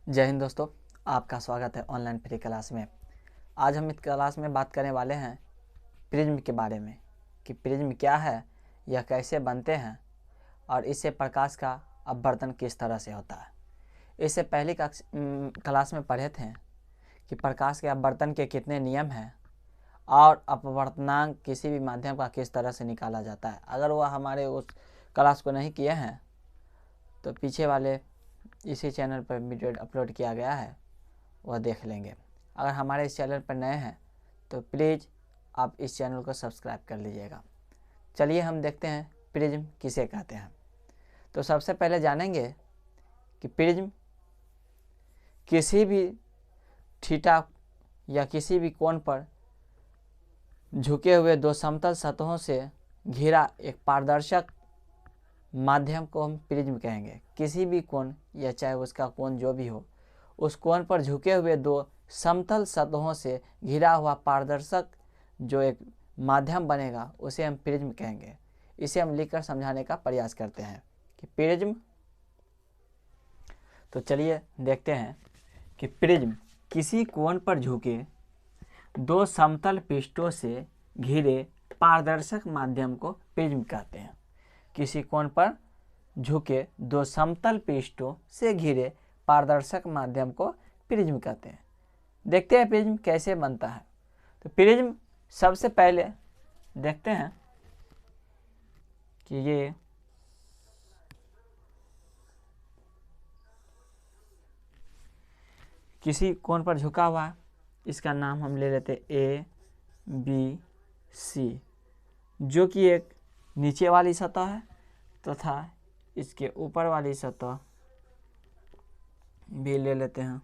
जय हिंद दोस्तों, आपका स्वागत है ऑनलाइन फ्री क्लास में। आज हम इस क्लास में बात करने वाले हैं प्रिज्म के बारे में कि प्रिज्म क्या है, यह कैसे बनते हैं और इससे प्रकाश का अपवर्तन किस तरह से होता है। इससे पहली क्लास में पढ़े थे कि प्रकाश के अपवर्तन के कितने नियम हैं और अपवर्तनांक किसी भी माध्यम का किस तरह से निकाला जाता है। अगर वह हमारे उस क्लास को नहीं किए हैं तो पीछे वाले इसी चैनल पर वीडियो अपलोड किया गया है, वह देख लेंगे। अगर हमारे इस चैनल पर नए हैं तो प्लीज़ आप इस चैनल को सब्सक्राइब कर लीजिएगा। चलिए हम देखते हैं प्रिज्म किसे कहते हैं। तो सबसे पहले जानेंगे कि प्रिज्म किसी भी थीटा या किसी भी कोण पर झुके हुए दो समतल सतहों से घिरा एक पारदर्शक माध्यम को हम प्रिज्म कहेंगे। किसी भी कोण या चाहे उसका कोण जो भी हो, उस कोण पर झुके हुए दो समतल सतहों से घिरा हुआ पारदर्शक जो एक माध्यम बनेगा उसे हम प्रिज्म कहेंगे। इसे हम लिखकर समझाने का प्रयास करते हैं कि प्रिज्म। तो चलिए देखते हैं कि प्रिज्म किसी कोण पर झुके दो समतल पृष्ठों से घिरे पारदर्शक माध्यम को प्रिज्म कहते हैं। किसी कोण पर झुके दो समतल पृष्ठों से घिरे पारदर्शक माध्यम को प्रिज्म कहते हैं। देखते हैं प्रिज्म कैसे बनता है। तो प्रिज्म सबसे पहले देखते हैं कि ये किसी कोण पर झुका हुआ है। इसका नाम हम ले लेते ए बी सी, जो कि एक नीचे वाली सतह है तथा इसके ऊपर वाली सतह भी ले लेते हैं।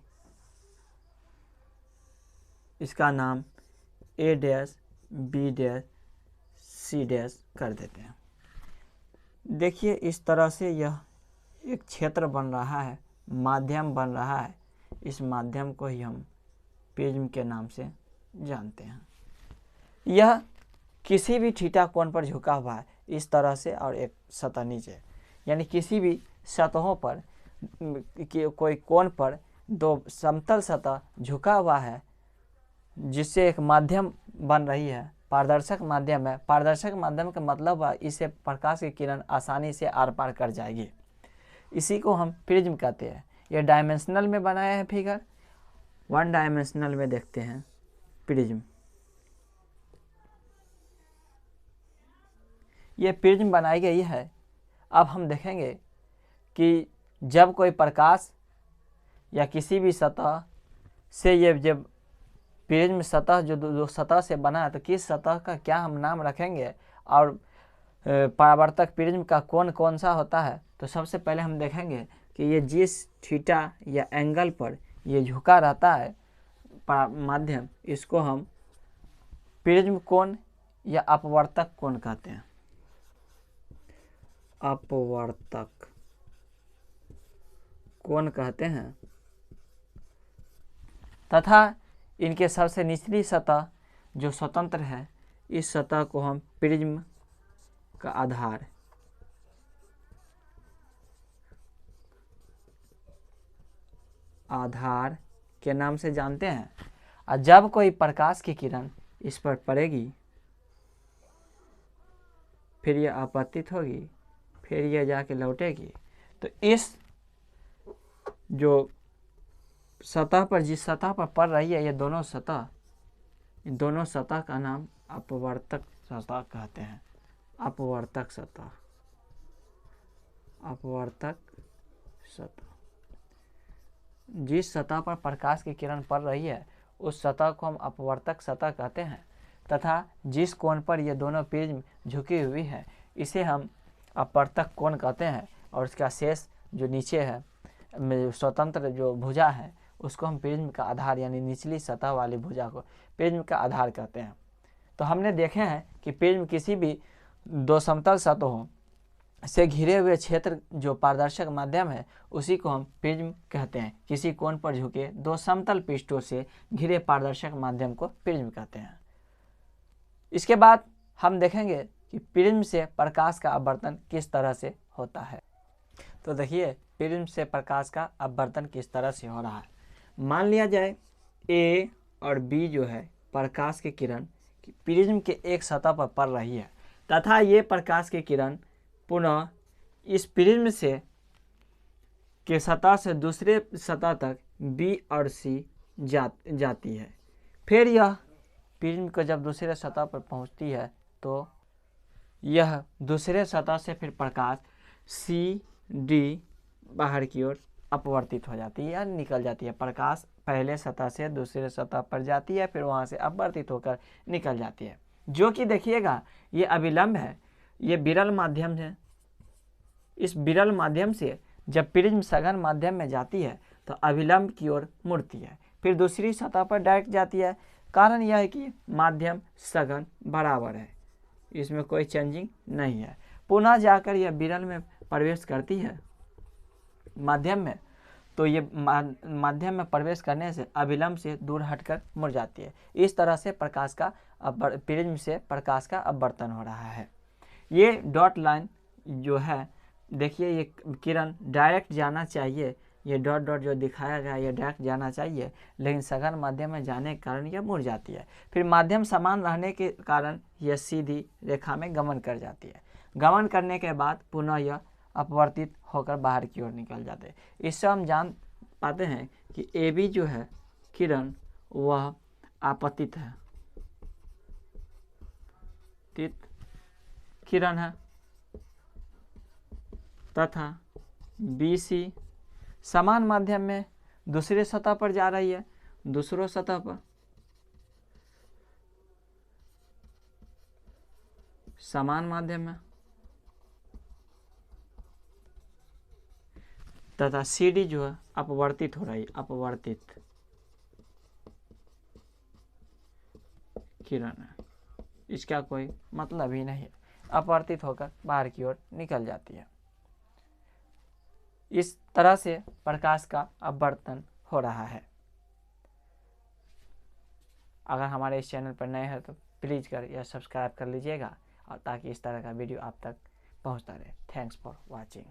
इसका नाम A dash B dash C dash कर देते हैं। देखिए इस तरह से यह एक क्षेत्र बन रहा है, माध्यम बन रहा है। इस माध्यम को ही हम प्रिज्म के नाम से जानते हैं। यह किसी भी थीटा कोण पर झुका हुआ है इस तरह से, और एक सतह नीचे, यानी किसी भी सतहों पर कोई कोण पर दो समतल सतह झुका हुआ है जिससे एक माध्यम बन रही है, पारदर्शक माध्यम है। पारदर्शक माध्यम का मतलब है इसे प्रकाश की किरण आसानी से आर पार कर जाएगी। इसी को हम प्रिज्म कहते हैं। यह डायमेंशनल में बनाया है फिगर, वन डायमेंशनल में देखते हैं प्रिज्म। ये प्रिज्म बनाई गई है। अब हम देखेंगे कि जब कोई प्रकाश या किसी भी सतह से ये जब प्रिज्म सतह जो सतह से बना है तो किस सतह का क्या हम नाम रखेंगे और परावर्तक प्रिज्म का कोण कौन सा होता है। तो सबसे पहले हम देखेंगे कि ये जिस थीटा या एंगल पर ये झुका रहता है माध्यम, इसको हम प्रिज्म कोण या अपवर्तक कोण कहते हैं। अपवर्तक कोण कहते हैं। तथा इनके सबसे निचली सतह जो स्वतंत्र है, इस सतह को हम प्रिज्म का आधार के नाम से जानते हैं। और जब कोई प्रकाश की किरण इस पर पड़ेगी, फिर यह आपतित होगी, फिर यह जाके लौटेगी, तो इस जो सतह पर, जिस सतह पर पड़ रही है, ये दोनों सतह का नाम अपवर्तक सतह कहते हैं। अपवर्तक सतह, अपवर्तक सतह। जिस सतह पर प्रकाश की किरण पड़ रही है उस सतह को हम अपवर्तक सतह कहते हैं। तथा जिस कोण पर ये दोनों प्रिज्म झुकी हुई है इसे हम अपवर्तक कोण कहते हैं। और उसका शेष जो नीचे है, स्वतंत्र जो भुजा है, उसको हम प्रिज्म का आधार यानी निचली सतह वाली भुजा को प्रिज्म का आधार कहते हैं। तो हमने देखे हैं कि प्रिज्म किसी भी दो समतल सतहों से घिरे हुए क्षेत्र जो पारदर्शक माध्यम है उसी को हम प्रिज्म कहते हैं। किसी कोण पर झुके दो समतल पृष्ठों से घिरे पारदर्शक माध्यम को प्रिज्म कहते हैं। इसके बाद हम देखेंगे कि प्रिज्म से प्रकाश का अपवर्तन किस तरह से होता है। तो देखिए प्रिज्म से प्रकाश का अपवर्तन किस तरह से हो रहा है। मान लिया जाए ए और बी जो है प्रकाश की किरण प्रिज्म के एक सतह पर पड़ रही है तथा ये प्रकाश की किरण पुनः इस प्रिज्म से के सतह से दूसरे सतह तक बी और सी जाती है। फिर यह प्रिज्म को जब दूसरे सतह पर पहुंचती है तो यह दूसरे सतह से फिर प्रकाश सी डी बाहर की ओर अपवर्तित हो जाती है या निकल जाती है। प्रकाश पहले सतह से दूसरे सतह पर जाती है, फिर वहाँ से अपवर्तित होकर निकल जाती है, जो कि देखिएगा ये अभिलंब है, ये विरल माध्यम है। इस विरल माध्यम से जब प्रिज्म सघन माध्यम में जाती है तो अभिलंब की ओर मुड़ती है, फिर दूसरी सतह पर डायरेक्ट जाती है। कारण यह है कि माध्यम सघन बराबर है, इसमें कोई चेंजिंग नहीं है। पुनः जाकर यह विरल में प्रवेश करती है माध्यम में, तो ये माध्यम में प्रवेश करने से अभिलंब से दूर हटकर मुड़ जाती है। इस तरह से प्रकाश का प्रिज्म से प्रकाश का अपवर्तन हो रहा है। ये डॉट लाइन जो है देखिए, ये किरण डायरेक्ट जाना चाहिए, ये डॉट डॉट जो दिखाया गया ये डायरेक्ट जाना चाहिए, लेकिन सघन माध्यम में जाने के कारण यह मुड़ जाती है। फिर माध्यम समान रहने के कारण यह सीधी रेखा में गमन कर जाती है। गमन करने के बाद पुनः यह अपवर्तित होकर बाहर की ओर निकल जाते हैं। इससे हम जान पाते हैं कि ए बी जो है किरण वह आपतित है, किरण है, तथा बी सी समान माध्यम में दूसरे सतह पर जा रही है, दूसरों सतह पर समान माध्यम में, तथा सी डी जो है अपवर्तित हो रही है, अपवर्तित किरण है, इसका कोई मतलब ही नहीं है, अपवर्तित होकर बाहर की ओर निकल जाती है। इस तरह से प्रकाश का अपवर्तन हो रहा है। अगर हमारे इस चैनल पर नए हैं तो प्लीज़ कर या सब्सक्राइब कर लीजिएगा, और ताकि इस तरह का वीडियो आप तक पहुंचता रहे। Thanks for watching.